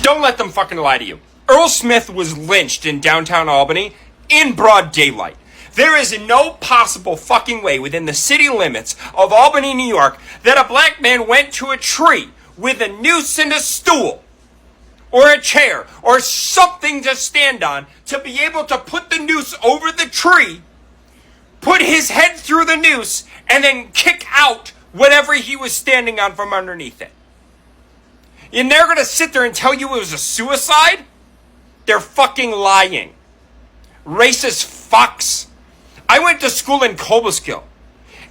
Don't let them fucking lie to you. Earl Smith was lynched in downtown Albany in broad daylight. There is no possible fucking way within the city limits of Albany, New York, that a black man went to a tree with a noose and a stool or a chair or something to stand on to be able to put the noose over the tree, put his head through the noose, and then kick out whatever he was standing on from underneath it. And they're going to sit there and tell you it was a suicide? They're fucking lying. Racist fucks. I went to school in Cobleskill,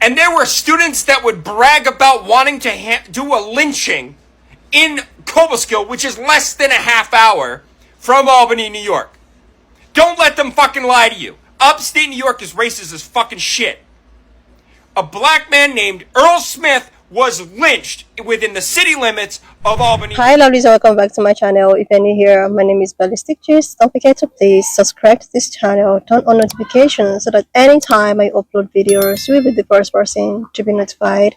and there were students that would brag about wanting to do a lynching in Cobleskill, which is less than a half hour from Albany, New York. Don't let them fucking lie to you. Upstate New York is racist as fucking shit. A black man named Earl Smith was lynched within the city limits of Albany. Hi lovelies, welcome back to my channel. If you're new here, my name is Ballistic Juice. Don't forget to please subscribe to this channel, turn on notifications so that anytime I upload videos, you will be the first person to be notified.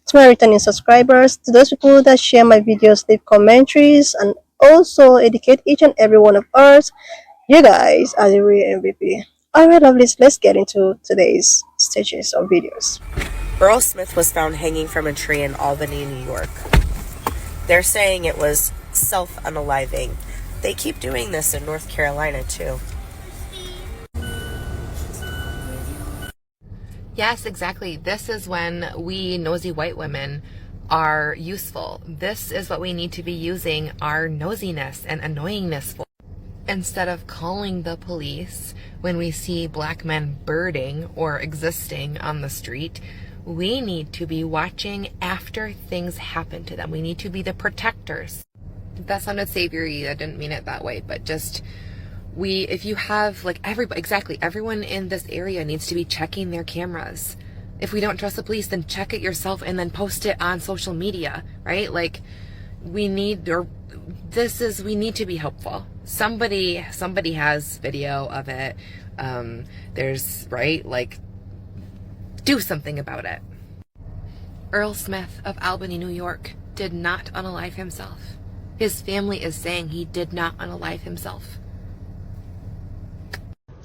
To my returning subscribers, to those people that share my videos, leave commentaries, and also educate each and every one of us, you guys are the real MVP. Alright lovelies, let's get into today's stages of videos. Earl Smith was found hanging from a tree in Albany, New York. They're saying it was self-unaliving. They keep doing this in North Carolina too. Yes, exactly. This is when we nosy white women are useful. This is what we need to be using our nosiness and annoyingness for. Instead of calling the police when we see black men birding or existing on the street, we need to be watching after things happen to them. We need to be the protectors. That sounded savory. I didn't mean it that way, but just if you have like everybody, exactly, everyone in this area needs to be checking their cameras. If we don't trust the police, then check it yourself and then post it on social media, right? Like we need to be helpful. Somebody has video of it. There's right, like, do something about it. Earl Smith of Albany, New York did not unalive himself. His family is saying he did not unalive himself.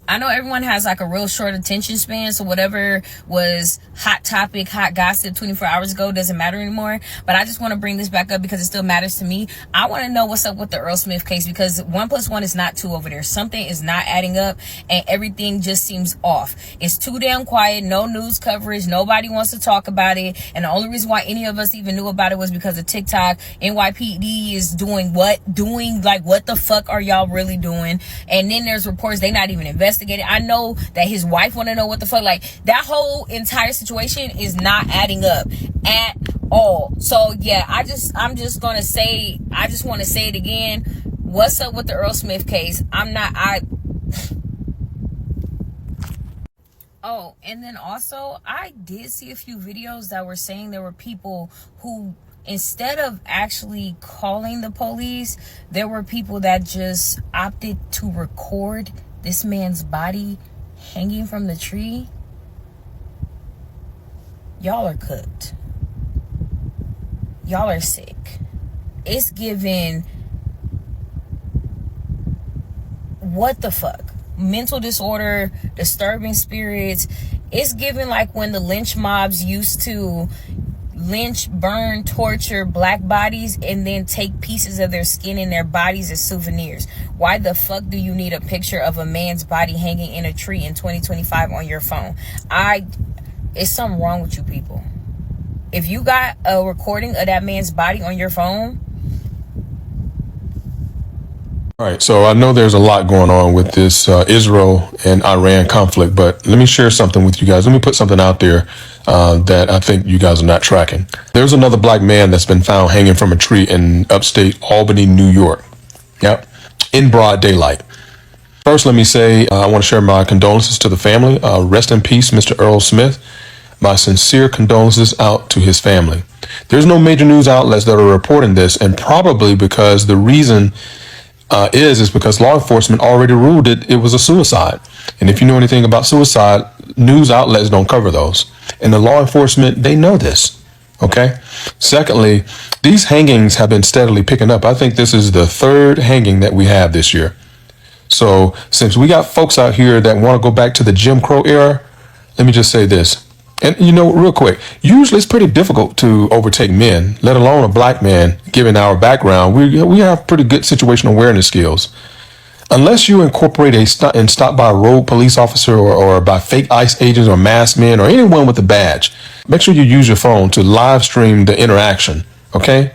I know everyone has like a real short attention span, so whatever was hot topic, hot gossip 24 hours ago doesn't matter anymore. But I just want to bring this back up because it still matters to me. I want to know what's up with the Earl Smith case, because 1 + 1 is not 2 over there. Something is not adding up and everything just seems off. It's too damn quiet, no news coverage, nobody wants to talk about it. And the only reason why any of us even knew about it was because of TikTok. NYPD is doing what the fuck are y'all really doing? And then there's reports they not even investigating. I know that his wife want to know what the fuck. Like, that whole entire situation is not adding up at all. So yeah, I just want to say it again. What's up with the Earl Smith case? Oh, and then also I did see a few videos that were saying there were people who, instead of actually calling the police, there were people that just opted to record this man's body hanging from the tree. Y'all are cooked. Y'all are sick. It's giving, what the fuck? Mental disorder, disturbing spirits. It's giving like when the lynch mobs used to lynch, burn, torture black bodies and then take pieces of their skin and their bodies as souvenirs. Why the fuck do you need a picture of a man's body hanging in a tree in 2025 on your phone? It's something wrong with you people. If you got a recording of that man's body on your phone. All right, so I know there's a lot going on with this Israel and Iran conflict, but let me share something with you guys. Let me put something out there that I think you guys are not tracking. There's another black man that's been found hanging from a tree in upstate Albany, New York. Yep, in broad daylight. First, let me say I want to share my condolences to the family. Rest in peace, Mr. Earl Smith. My sincere condolences out to his family. There's no major news outlets that are reporting this, and probably because the reason is because law enforcement already ruled it was a suicide. And if you know anything about suicide, news outlets don't cover those. And the law enforcement, they know this. Okay. Secondly, these hangings have been steadily picking up. I think this is the third hanging that we have this year. So since we got folks out here that want to go back to the Jim Crow era, let me just say this. And real quick, usually it's pretty difficult to overtake men, let alone a black man, given our background. We have pretty good situational awareness skills. Unless you incorporate and stop by a rogue police officer or by fake ICE agents or masked men or anyone with a badge, make sure you use your phone to live stream the interaction. Okay?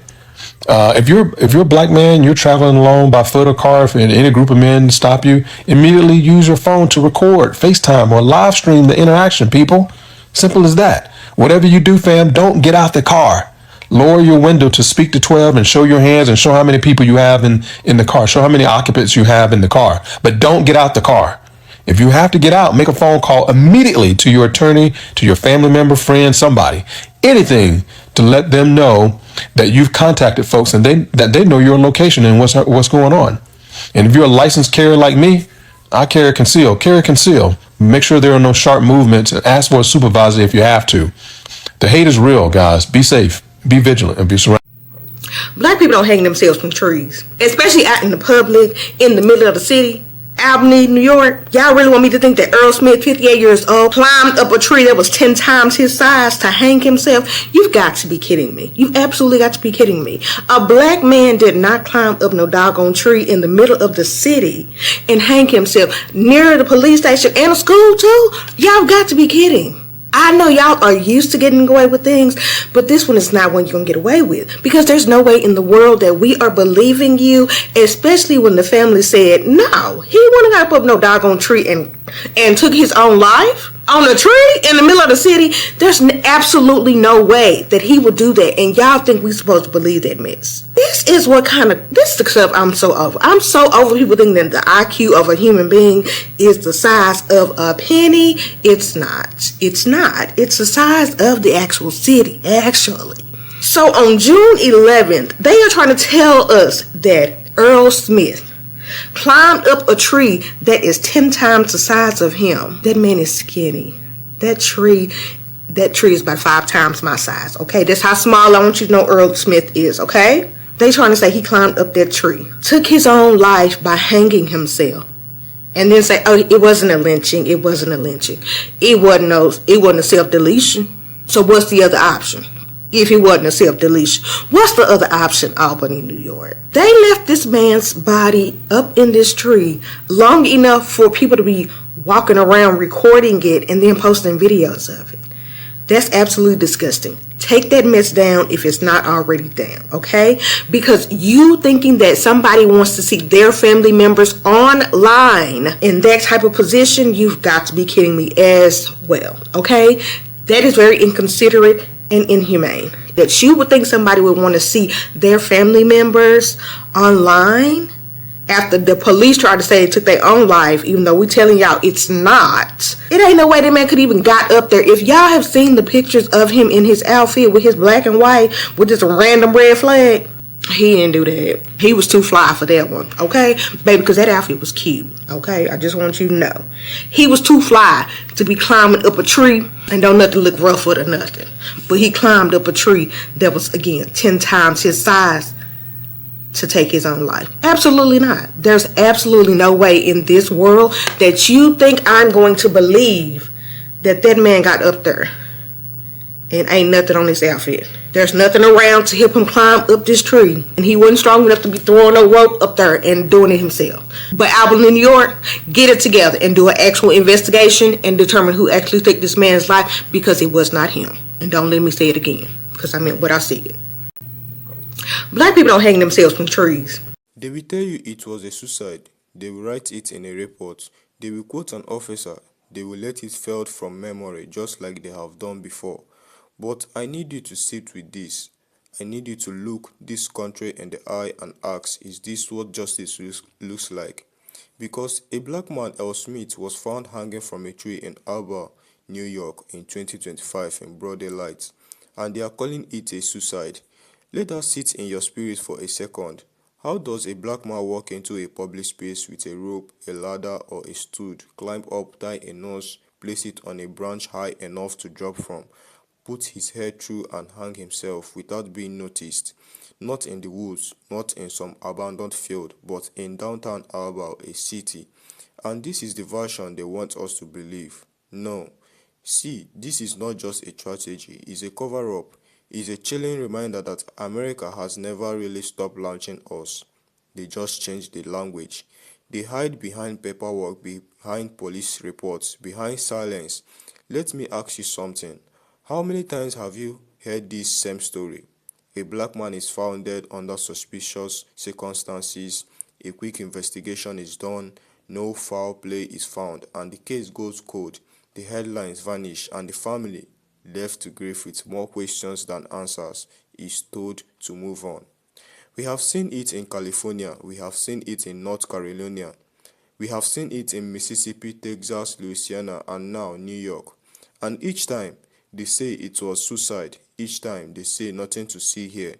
If you're a black man, you're traveling along by foot or car, if any group of men stop you, immediately use your phone to record, FaceTime, or live stream the interaction, people. Simple as that. Whatever you do, fam, don't get out the car. Lower your window to speak to 12 and show your hands and show how many people you have in the car. Show how many occupants you have in the car. But don't get out the car. If you have to get out, make a phone call immediately to your attorney, to your family member, friend, somebody. Anything to let them know that you've contacted folks and that they know your location and what's going on. And if you're a licensed carrier like me, I carry conceal. Carry conceal. Make sure there are no sharp movements and ask for a supervisor if you have to. The hate is real, guys. Be safe. Be vigilant and be surrounded. Black people don't hang themselves from trees, especially out in the public, in the middle of the city. Albany, New York. Y'all really want me to think that Earl Smith, 58 years old, climbed up a tree that was 10 times his size to hang himself? You've got to be kidding me. You've absolutely got to be kidding me. A black man did not climb up no doggone tree in the middle of the city and hang himself near the police station and a school too. Y'all got to be kidding. I know y'all are used to getting away with things, but this one is not one you're going to get away with, because there's no way in the world that we are believing you, especially when the family said, no, he wouldn't have up no doggone tree and took his own life on a tree in the middle of the city. There's absolutely no way that he would do that, and y'all think we're supposed to believe that mess. This is the stuff I'm so over. I'm so over people thinking that the IQ of a human being is the size of a penny. It's not. It's not. It's the size of the actual city, actually. So on June 11th, they are trying to tell us that Earl Smith climbed up a tree that is 10 times the size of him. That man is skinny. That tree is about 5 times my size, okay? That's how small I want you to know Earl Smith is, okay? They trying to say he climbed up that tree, took his own life by hanging himself, and then say, oh, it wasn't a lynching, it wasn't a lynching. It wasn't a self-deletion. So what's the other option? If it wasn't a self-deletion, what's the other option? Albany, New York. They left this man's body up in this tree long enough for people to be walking around recording it and then posting videos of it. That's absolutely disgusting. Take that mess down if it's not already down, okay? Because you thinking that somebody wants to see their family members online in that type of position, you've got to be kidding me as well, okay? That is very inconsiderate and inhumane. That you would think somebody would want to see their family members online after the police tried to say they took their own life, even though we're telling y'all it's not. It ain't no way that man could even got up there. If y'all have seen the pictures of him in his outfit with his black and white with this random red flag, he didn't do that. He was too fly for that one, okay? Baby, because that outfit was cute, okay? I just want you to know. He was too fly to be climbing up a tree and don't nothing look rough or nothing. But he climbed up a tree that was, again, 10 times his size to take his own life. Absolutely not. There's absolutely no way in this world that you think I'm going to believe that that man got up there and ain't nothing on his outfit. There's nothing around to help him climb up this tree, and he wasn't strong enough to be throwing a rope up there and doing it himself. But Albany, New York, get it together and do an actual investigation and determine who actually took this man's life, because it was not him. And don't let me say it again, because I meant what I said. Black people don't hang themselves from trees. They will tell you it was a suicide. They will write it in a report. They will quote an officer. They will let it fade from memory, just like they have done before. But I need you to sit with this. I need you to look this country in the eye and ask, is this what justice looks like? Because a black man, Earl Smith, was found hanging from a tree in Albany, New York in 2025 in broad daylight, and they are calling it a suicide. Let that sit in your spirit for a second. How does a black man walk into a public space with a rope, a ladder, or a stool, climb up, tie a noose, place it on a branch high enough to drop from, put his hair through and hang himself without being noticed. Not in the woods, not in some abandoned field, but in downtown Albany, a city. And this is the version they want us to believe. No. See, this is not just a tragedy, it's a cover-up. It's a chilling reminder that America has never really stopped launching us. They just changed the language. They hide behind paperwork, behind police reports, behind silence. Let me ask you something. How many times have you heard this same story? A black man is found dead under suspicious circumstances, a quick investigation is done, no foul play is found, and the case goes cold. The headlines vanish, and the family, left to grieve with more questions than answers, is told to move on. We have seen it in California, we have seen it in North Carolina, we have seen it in Mississippi, Texas, Louisiana, and now New York. And each time, they say it was suicide. Each time, they say nothing to see here.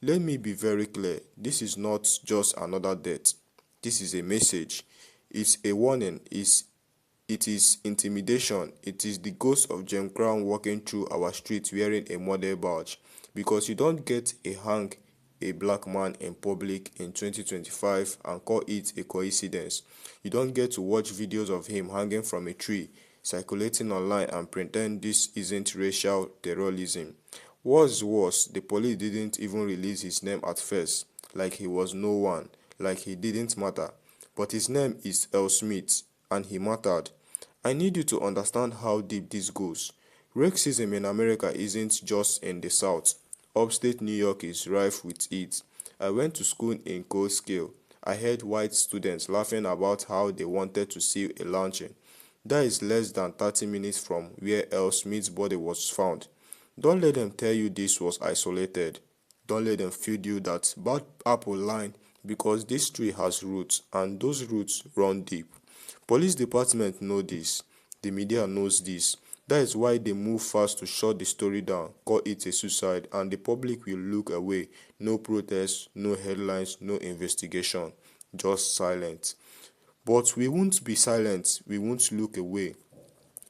Let me be very clear. This is not just another death. This is a message. It's a warning. It is intimidation. It is the ghost of Jim Crown walking through our streets wearing a model badge. Because you don't get a hang a black man in public in 2025 and call it a coincidence. You don't get to watch videos of him hanging from a tree, circulating online and pretend this isn't racial terrorism. What's worse, the police didn't even release his name at first, like he was no one, like he didn't matter. But his name is Earl Smith, and he mattered. I need you to understand how deep this goes. Racism in America isn't just in the South. Upstate New York is rife with it. I went to school in Catskill. I heard white students laughing about how they wanted to see a lynching. That is less than 30 minutes from where Earl Smith's body was found. Don't let them tell you this was isolated. Don't let them feed you that bad apple line, because this tree has roots and those roots run deep. Police department know this. The media knows this. That is why they move fast to shut the story down, call it a suicide, and the public will look away. No protests, no headlines, no investigation, just silence. But we won't be silent, we won't look away.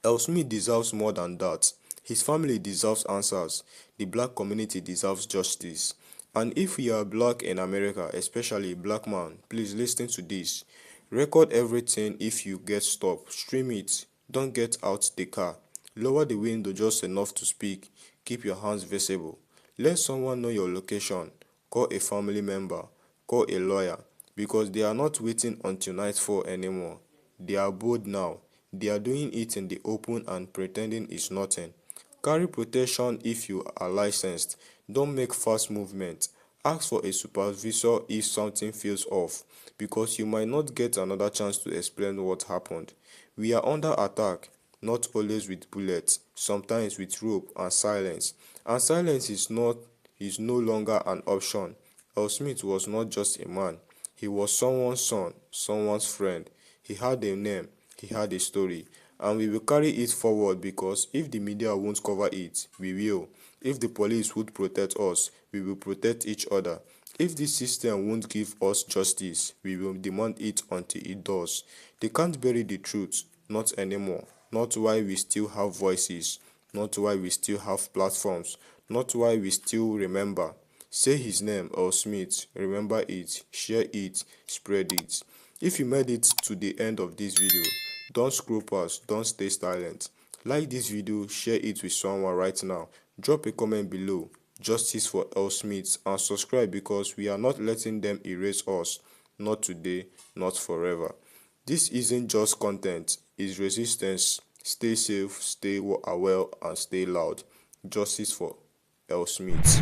Earl Smith deserves more than that. His family deserves answers. The black community deserves justice. And if you are black in America, especially a black man, please listen to this. Record everything if you get stopped. Stream it. Don't get out the car. Lower the window just enough to speak. Keep your hands visible. Let someone know your location. Call a family member. Call a lawyer. Because they are not waiting until nightfall anymore. They are bold now. They are doing it in the open and pretending it's nothing. Carry protection if you are licensed. Don't make fast movement. Ask for a supervisor if something feels off, because you might not get another chance to explain what happened. We are under attack. Not always with bullets, sometimes with rope and silence. And silence is no longer an option. Earl Smith was not just a man. He was someone's son, someone's friend. He had a name, he had a story. And we will carry it forward, because if the media won't cover it, we will. If the police would protect us, we will protect each other. If this system won't give us justice, we will demand it until it does. They can't bury the truth, not anymore. Not while we still have voices, not while we still have platforms, not while we still remember. Say his name, Earl Smith, remember it, share it, spread it. If you made it to the end of this video, don't scroll past, don't stay silent. Like this video, share it with someone right now. Drop a comment below, justice for Earl Smith, and subscribe, because we are not letting them erase us. Not today, not forever. This isn't just content, it's resistance. Stay safe, stay well, and stay loud. Justice for Earl Smith.